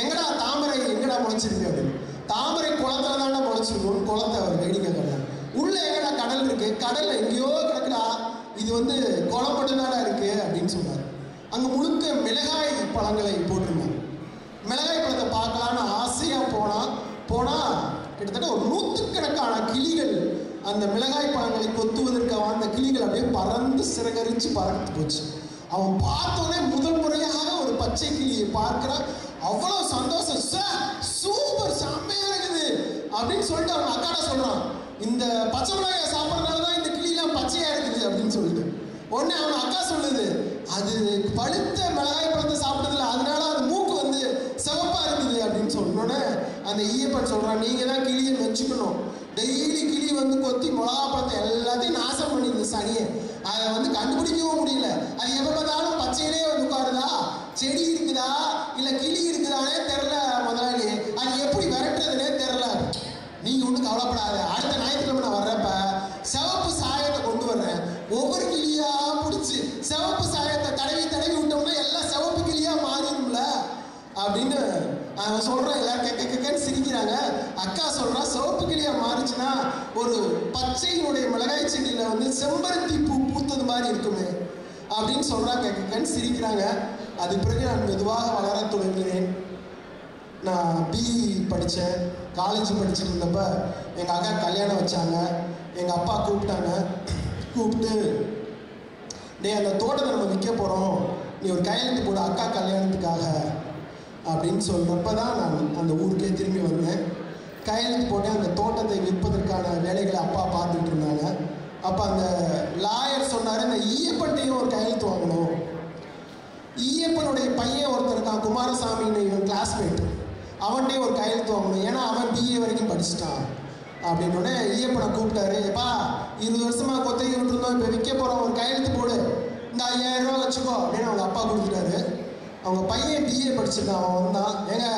எங்கடா தாமரை எங்கடா முளைச்சிருக்கு அப்படின்னு. தாமரை குளத்துல தானே முளைச்சிருக்கும். குளத்தை அவர் வேடிக்கை கண்டார். உள்ள எங்கடா கடல் இருக்கு, கடல்ல எங்கேயோ கிடக்குடா, இது வந்து குளம் மட்டும்தானா இருக்கு அப்படின்னு சொன்னார். அங்கே முழுக்க மிளகாய் பழங்களை போட்டிருந்தாங்க. மிளகாய் பழத்தை பார்க்கலான்னு ஆசையாக போனால் கிட்டத்தட்ட ஒரு 100கணக்கான கிளிகள் அந்த மிளகாய் பழங்களை கொத்துவதற்காக அந்த கிளிகள் அப்படியே பறந்து சிறகரிச்சு பறந்து போச்சு. அவன் பார்த்தோன்னே முதல் முறையாக ஒரு பச்சை கிளியை பார்க்கிறான். அவ்வளோ சந்தோஷம், சூப்பர் செம்மையா இருக்குது அப்படின்னு சொல்லிட்டு அவன் அக்காட சொல்றான், இந்த பச்சை மிளகாயை சாப்பிட்றதுனால தான் இந்த கிளியெல்லாம் பச்சையா இருக்குது அப்படின்னு சொல்லிட்டு. உடனே அவன் அக்கா சொல்லுது, அது பழுத்த மிளகாய் பழத்தை சாப்பிடுறதுல அதனால அது மூக்கு வந்து சிவப்பா இருக்குது அப்படின்னு சொன்னோன்னே அந்த ஈயப்பன் சொல்றான், நீங்க தான் கிளியை மெச்சுக்கணும். டெய்லி கிளி வந்து கொத்தி மிளகா பழத்தை எல்லாத்தையும் நாசம் பண்ணிடுது சனியை. அதை வந்து கண்டுபிடிக்கவும் முடியல. அது எப்ப பார்த்தாலும் பச்சையிலே வந்து உட்காருதா, செடி இருக்குதா இல்ல கிளி இருக்குதானே தெரியல முதலாளி, அது எப்படி விரட்டுறதுனே தெரியல. நீங்க ஒன்றும் கவலைப்படாத, அடுத்த ஞாயிற்றுக்கிழமை நான் வர்றப்ப சிவப்பு சாயத்தை கொண்டு வர்றேன். ஒவ்வொரு கிளியா பிடிச்சி சிவப்பு சாயத்தை தடவி தடவி விட்டோம்னா எல்லாம் சிவப்பு கிளியா மாறிடும்ல அப்படின்னு அவன் சொல்றான். எல்லாரும் கேட்க சிரிக்கிறாங்க. அக்கா சொல்றான், சிவப்பு கிளியா மாறிச்சுன்னா ஒரு பச்சையினுடைய மிளகாய் செடியில வந்து செம்பருத்தி பூ பூத்தது மாதிரி இருக்குமே அப்படின்னு சொல்றான். கேட்க சிரிக்கிறாங்க. அது பிறகு நான் மெதுவாக வளர தொடங்கினேன். நான் பிஇ படித்தேன், காலேஜ் படிச்சுட்டு இருந்தப்ப எங்கள் அக்கா கல்யாணம் வச்சாங்க. எங்கள் அப்பா கூப்பிட்டாங்க. கூப்பிட்டு அந்த தோட்டத்தை நம்ம விற்க போகிறோம், நீ ஒரு கையெழுத்து போடு அக்கா கல்யாணத்துக்காக அப்படின்னு சொல்கிறப்ப தான் நான் அந்த ஊருக்கே திரும்பி வந்தேன். கையெழுத்து போட்டு அந்த தோட்டத்தை விற்பதற்கான வேலைகளை அப்பா பார்த்துக்கிட்டு இருந்தாங்க. அப்போ அந்த லாயர் சொன்னார், இந்த ஈயப்பட்டையும் ஒரு கையெழுத்து வாங்கணும். ஈயப்பனுடைய பையன் ஒருத்தர் இருக்கான், குமாரசாமின்னு, இவன் கிளாஸ்மேட், அவன்கிட்டே ஒரு கையெழுத்து வாங்கணும், ஏன்னா அவன் பிஏ வரைக்கும் படிச்சுட்டான் அப்படின்னோடனே ஈயப்பனை கூப்பிட்டாரு. எப்பா 20 வருஷமா கொத்தையை விட்டுருந்தோம், இப்போ விற்க போகிறோம், ஒரு கையெழுத்து போடு, இந்த 5000 ரூபா வச்சுக்கோ அப்படின்னு அவங்க அப்பா கொடுத்துட்டாரு. அவங்க பையன் பிஏ படிச்சிருக்கான். அவன் வந்தான், ஏங்க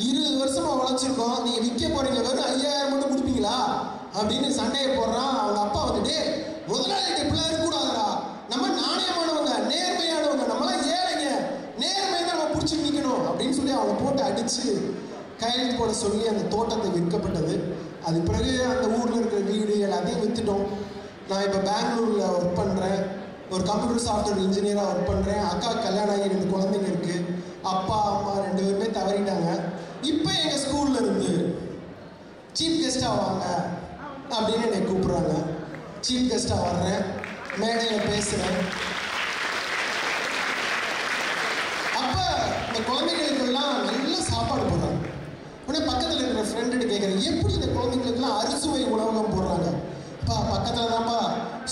20 வருஷமா உழைச்சிருக்கோம், நீங்கள் விற்க போகிறீங்க, வெறும் 5000 மட்டும் கொடுப்பீங்களா அப்படின்னு சண்டையை போடுறான். அவங்க அப்பா வந்துட்டு, முதலாளிகிட்ட இப்படிலாம் இருக்கக்கூடாதுடா, நம்ம நாணயமானவங்க, நேர்மையானவங்க, நம்மளாம் ஏழைங்க, நேர்மையை நம்ம பிடிச்சி நிற்கணும் அப்படின்னு சொல்லி அவனை போட்டு அடித்து கையெழுத்து போட சொல்லி அந்த தோட்டத்தை விற்கப்பட்டது. அது பிறகு அந்த ஊரில் இருக்கிற வீடு எல்லாத்தையும் விற்றுட்டோம். நான் இப்போ பெங்களூரில் ஒர்க் பண்ணுறேன், ஒரு கம்ப்யூட்டர் சாஃப்ட்வேர் இன்ஜினியராக ஒர்க் பண்ணுறேன். அக்கா கல்யாணம் ஆகி 2 குழந்தைங்க இருக்குது. அப்பா அம்மா 2 பேருமே தவறிட்டாங்க. இப்போ எங்கள் ஸ்கூலில் இருந்து சீஃப் கெஸ்ட்டாக வாங்க அப்படின்னு என்னை கூப்பிட்றாங்க. சீஃப் கெஸ்ட்டாக வர்றேன், மேடையில் பேசுகிறேன். அப்போ இந்த குழந்தைகளுக்கெல்லாம் நல்ல சாப்பாடு போடுறாங்க. உடனே பக்கத்தில் இருக்கிற ஃப்ரெண்டுகிட்ட கேட்குறேன், எப்படி இந்த குழந்தைங்களுக்குலாம் அறுசுவை உணவகம் போடுறாங்க? அப்பா பக்கத்தில் தான்ப்பா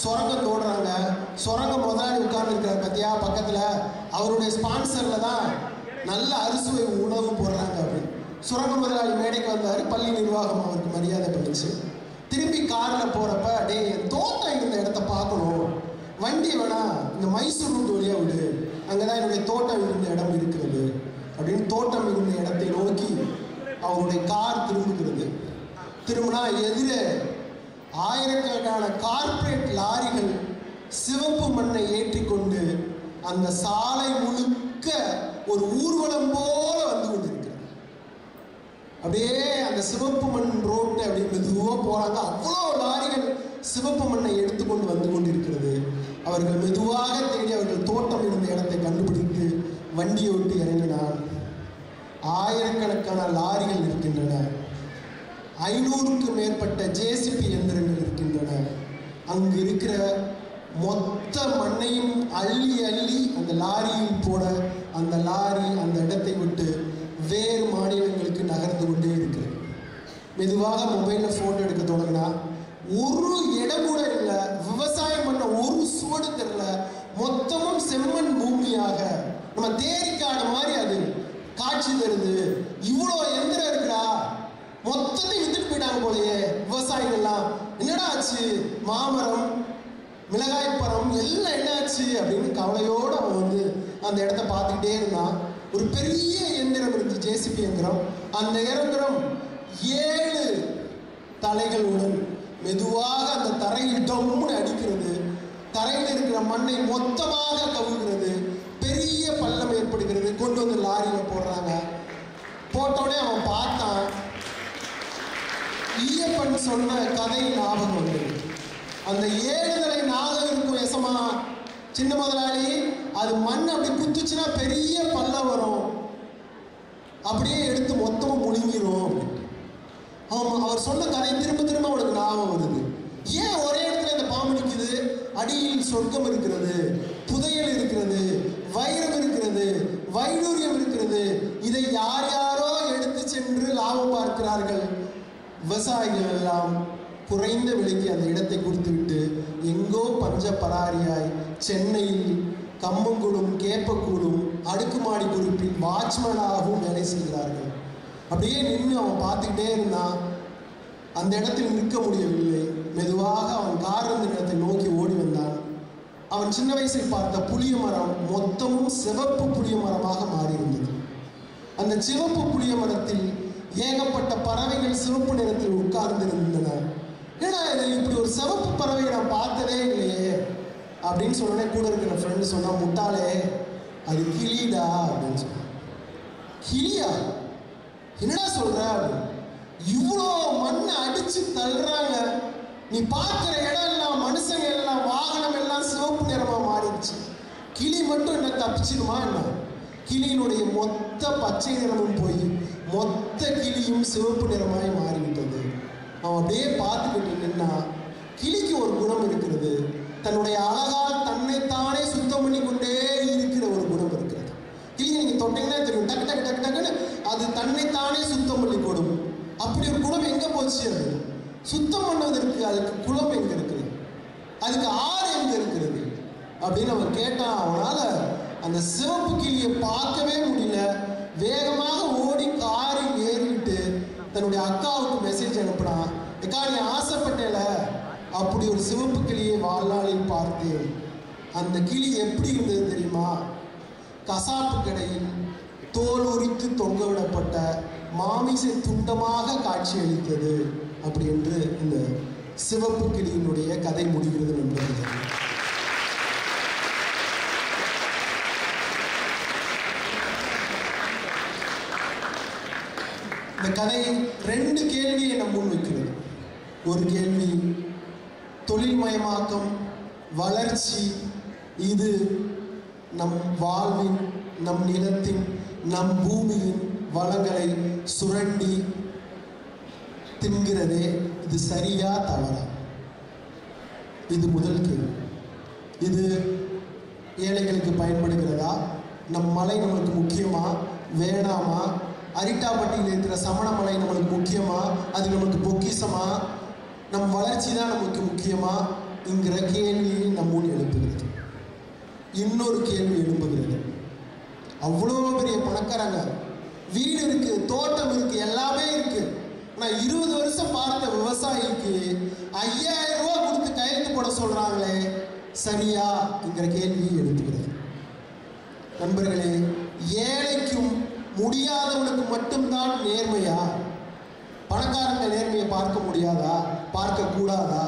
சுரங்கம் தோடுறாங்க, சுரங்கம் முதலாளி உட்கார்ந்துருக்கிறார் பற்றியா பக்கத்தில், அவருடைய ஸ்பான்சரில் தான் நல்ல அறுசுவை உணவு போடுறாங்க அப்படின்னு. சுரங்க முதலாளி மேடைக்கு வந்தார், பள்ளி நிர்வாகம் அவருக்கு மரியாதை பண்ணிச்சு. திரும்பி காரில் போகிறப்ப, டே தோட்டம் இருந்த இடத்த பார்க்கணும், வண்டி வேணா இந்த மைசூர் ரூட் வழியாக விடு, அங்கே தான் என்னுடைய தோட்டம் இருந்த இடம் இருக்கிறது அப்படின்னு தோட்டம் இருந்த இடத்தை நோக்கி அவருடைய கார் திரும்புகிறது. திரும்பினா எதிரே ஆயிரக்கணக்கான கார்ப்பரேட் லாரிகள் சிவப்பு மண்ணை ஏற்றிக்கொண்டு அந்த சாலை முழுக்க ஒரு ஊர்வலம் போல வந்து கொண்டிருக்கிறது. அப்படியே அந்த சிவப்பு மண் ரோட்டை அப்படியே மெதுவாக போறாங்க. அவ்வளோ லாரிகள் சிவப்பு மண்ணை எடுத்துக்கொண்டு வந்து கொண்டிருக்கிறது. அவர்கள் மெதுவாக தேடி அவர்கள் தோட்டம் இருந்த இடத்தை கண்டுபிடித்து வண்டியை விட்டு இறங்கினார். ஆயிரக்கணக்கான லாரிகள் இருக்கின்றன, 500க்கும் மேற்பட்ட ஜேசிபி இயந்திரங்கள் இருக்கின்றன. அங்கு இருக்கிற மொத்த மண்ணையும் அள்ளி அள்ளி அந்த லாரியில் போட அந்த லாரி அந்த இடத்தை விட்டு வேறு மாநிலங்களுக்கு நகர்ந்து கொண்டே இருக்கிறது. மெதுவாக மொபைலில் ஃபோட்டோ எடுக்க தொடங்கினா ஒரு இடம் கூட இல்லை, விவசாயம் பண்ண ஒரு சுவடு தெரியல, மொத்தமும் செம்மண் பூமியாக நம்ம தேரிக்காடு மாதிரி அது காட்சி தருது. இவ்வளோ எந்திரம் இருக்குடா, மொத்தத்தையும் வித்துட்டு போயிட்டாங்க போலயே விவசாயிகள்லாம், என்னடா ஆச்சு, மாமரம் மிளகாய் பழம் எல்லாம் என்ன ஆச்சு அப்படின்னு கவலையோடு அவன் வந்து அந்த இடத்த பார்த்துக்கிட்டே இருந்தான். ஒரு பெரிய இயந்திரம் இருந்துச்சு, ஜேசிபி இயந்திரம். அந்த இயந்திரம் 7 தலைகளுடன் மெதுவாக அந்த தரையில் டம்முன்னு அடிக்கிறது. தரையில் இருக்கிற மண்ணை மொத்தமாக கவுகிறது. பெரிய பள்ளம் ஏற்படுகிறது. கொண்டு வந்து லாரியில் போடுறாங்க. போட்டோடனே அவன் பார்த்தான். ஈயப்பன் சொன்ன கதை ஞாபகம் வந்தது. அந்த 7 தலை நாகம் இருக்கும் எசமா சின்ன முதலாளி, அது மண் அப்படி குத்துச்சுன்னா பெரிய பள்ளம் வரும், அப்படியே எடுத்து மொத்தமும் முழுங்கிரும். அவர் சொன்ன கதை திரும்ப திரும்ப அவனுக்கு ஞாபகம் வருது. ஏன் ஒரே இடத்துல இந்த பாம்பு நிற்குது? அடியில் சொர்க்கம் இருக்கிறது, புதையல் இருக்கிறது, வைரம் இருக்கிறது, வைடூரியம் இருக்கிறது. இதை யார் யாரோ எடுத்து சென்று லாபம் பார்க்கிறார்கள். விவசாயிகள் எல்லாம் குறைந்த விலைக்கு அந்த இடத்தை கொடுத்துவிட்டு எங்கோ பஞ்ச பராரியாய் சென்னையில் கம்மங்குடும் கேப்பக்கூடும் அடுக்குமாடி குறிப்பில் வாட்ச்மேனாகவும் வேலை செய்கிறார்கள். அப்படியே நின்று அவன் பார்த்துக்கிட்டே இருந்தான். அந்த இடத்தில் நிற்க முடியவில்லை. மெதுவாக அவன் கார் இருந்த இடத்தை நோக்கி ஓடி வந்தான். அவன் சின்ன வயசில் பார்த்த புளிய மரம் மொத்தமும் சிவப்பு புளிய மரமாக மாறியிருந்தது. அந்த சிவப்பு புளிய மரத்தில் ஏகப்பட்ட பறவைகள் சிவப்பு நிறத்தில் உட்கார்ந்திருந்தன. ஏன்னா இப்படி ஒரு சிவப்பு பறவையை நான் பார்த்ததே இல்லையே அப்படின்னு சொன்னே கூட இருக்கிற ஃப்ரெண்டு சொன்னா, முட்டாளே அது கிளிடா அப்படின்னு சொன்னான். கிளியா? என்னடா சொல்ற? இவ்வளோ மண்ணை அடிச்சு தள்ளுறாங்க, நீ பார்க்குற இடம் எல்லாம் மனுஷங்க எல்லாம் வாகனம் எல்லாம் சிவப்பு நிறமா மாறிடுச்சு, கிளி மட்டும் என்ன தப்பிச்சிருமா என்ன? கிளியினுடைய மொத்த பச்சை நிறமும் போய் மொத்த கிளியும் சிவப்பு நிறமாய் மாறிவிட்டது. அவன் அப்படியே பார்த்துக்கிட்டு நின்னா, கிளிக்கு ஒரு குணம் இருக்கிறது, தன்னுடைய அழகால் தன்னைத்தானே சுத்தம் பண்ணி கொண்டே இருக்கிற ஒரு குணம் இருக்கிறது. கிளி நீங்க தொட்டீங்கன்னா தெரியும், டக்கு டக்கு டக்கு டக்குன்னு அது தன்னைத்தானே சுத்தம் பண்ணி கொடும். அப்படி ஒரு குணம் எங்க போச்சு? அது சுத்தம் பண்ணுவதற்கு அதுக்கு குணம் எங்க இருக்குது? அதுக்கு ஆறு எங்க இருக்கிறது அப்படின்னு அவன் கேட்டான். அவனால அந்த சிவப்பு கிளியை பார்க்கவே முடியல. வேகமாக ஓடி காரில் ஏறிட்டு தன்னுடைய அக்காவுக்கு மெசேஜ் அனுப்பினான். அக்கா, நீ ஆசைப்பட்டல, அப்படி ஒரு சிவப்பு கிளியை வாழ்நாளில் பார்த்தேன். அந்த கிளி எப்படி இருந்தது தெரியுமா? கசாப்பு கடையில் தோல் உரித்து தொங்க விடப்பட்ட மாமிசை துண்டமாக காட்சி அளித்தது. அப்படி என்று இந்த சிவப்பு கிளியினுடைய கதை முடிகிறது நண்பர்களே. இந்த கதை 2 கேள்வியை நம் முன் வைக்கிறது. ஒரு கேள்வி, தொழில்மயமாக்கம், வளர்ச்சி, இது நம் வாழ்வின், நம் நிலத்தின், நம் பூமியின் வளங்களை சுரண்டி தின்கிறதே, இது சரியா தவறா? இது முதல் கேள்வி. இது ஏழைகளுக்கு பயன்படுகிறதா? நம் மலை நம்மளுக்கு முக்கியமா வேணாமா? அரிட்டாப்பட்டியில் இருக்கிற சமணமலை நம்மளுக்கு முக்கியமா? அது நமக்கு பொக்கிசமா? நம் வளர்ச்சி தான் நமக்கு முக்கியமா என்கிற கேள்வியை நம் முன் எழுப்புகிறது. இன்னொரு கேள்வி எழுப்புகிறது. அவ்வளோ பெரிய பணக்காரங்க, வீடு இருக்கு, தோட்டம் இருக்கு, எல்லாமே இருக்கு. ஆனால் 20 வருஷம் பார்த்த விவசாயிக்கு 5000 ரூபா கொடுத்து கையெழுத்து போட சொல்றாங்களே, சரியா என்கிற கேள்வியை எழுப்புகிறது. நண்பர்களே, ஏழைக்கும் முடியாதவனுக்கு மட்டும்தான் நேர்மையா? பணக்காரங்க நேர்மையை பார்க்க முடியாதா? பார்க்க கூடாதா?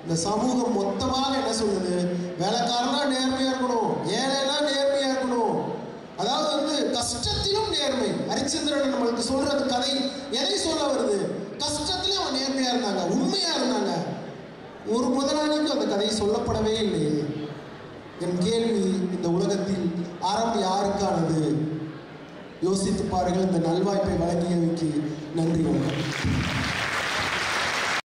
இந்த சமூகம் மொத்தமாக என்ன சொல்லுது? வேலைக்காரனா நேர்மையா இருக்கணும், ஏழைனா நேர்மையா இருக்கணும். அதாவது கஷ்டத்திலும் நேர்மை. ஹரிச்சந்திரன் நம்மளுக்கு சொல்ற அந்த கதை எதை சொல்ல வருது? கஷ்டத்திலும் அவன் நேர்மையா இருந்தாங்க, உண்மையா இருந்தாங்க. ஒரு முதலாளிக்கு அந்த கதை சொல்லப்படவே இல்லையே. என் கேள்வி, இந்த உலகத்தில் அறம் யாருக்கானது? யோசித்து பாருங்கள். இந்த நல்வாய்ப்பை வழங்கியமைக்கு நன்றி. வணக்கம்.